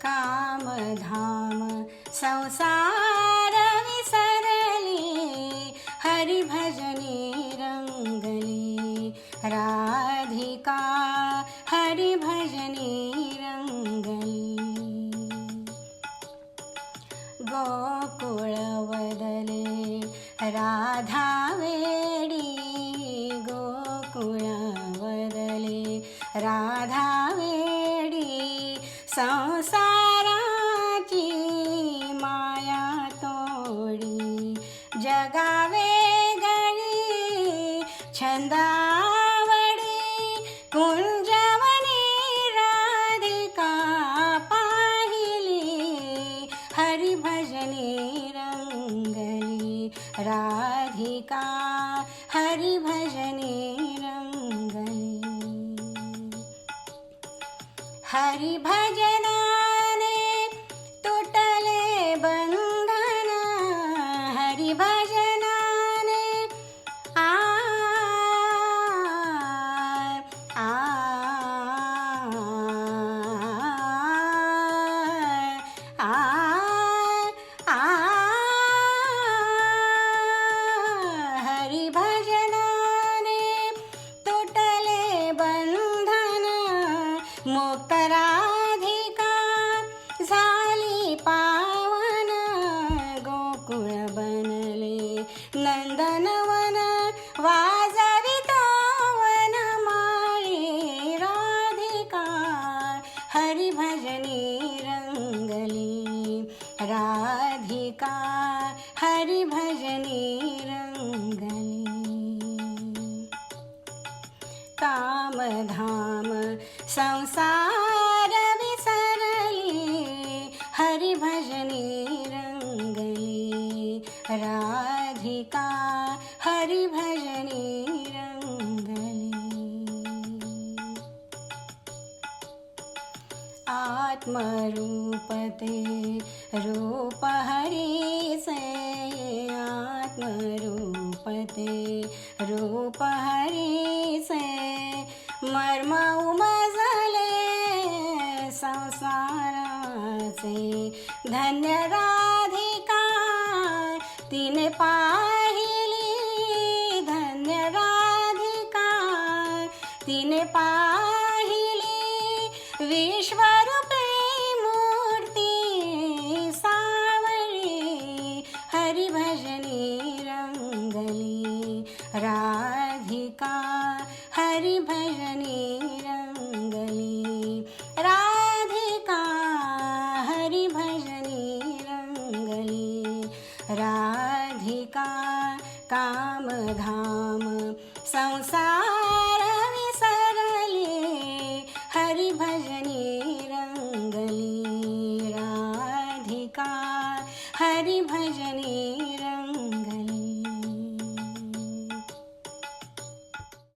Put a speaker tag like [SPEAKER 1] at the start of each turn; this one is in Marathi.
[SPEAKER 1] कामधाम संसार विसरली, हरिभजनी रंगली राधिका, हरिभजनी रंगली. गोकुळ वदले राधा वेडी, गोकुळ वदले राधा वेडी, संसाराची माया तोडी, जगावे गळी छंदावडी, कुंजवनी राधिका पाहिली, हरिभजनी रंगली राधिका, हरिभजनी रंगली. हरिभजनाने तुटले बंधन, हरिभजनाने आ आ आ आ हरिभजनाने तुटले बंधन, मुक्त राधिका झाली पावन, गोकुळ बनले नंदनवन, वाजवितो वनमाळी राधिका, हरिभजनी रंगली राधिका, हरिभजनी रंगली. कामधाम संसार विसरली, हरिभजनी रंगली राधिका, हरिभजनी रंगली. आत्मरूपते रूप हरीसे, आत्मरूपते रूप हरीसे, मर्म उमजले संसाराचे, धन्य राधिका तिने पाहिली, धन्य राधिका तिने पाहिली, विश्वरूपी मूर्ती सावरी, हरिभजनी रंगली राधिका, हरिभजनी रंगली राधिका, हरिभजनी रंगली राधिका. कामधाम संसार विसरली, हरिभजनी रंगली राधिका, हरिभजनी रंगली.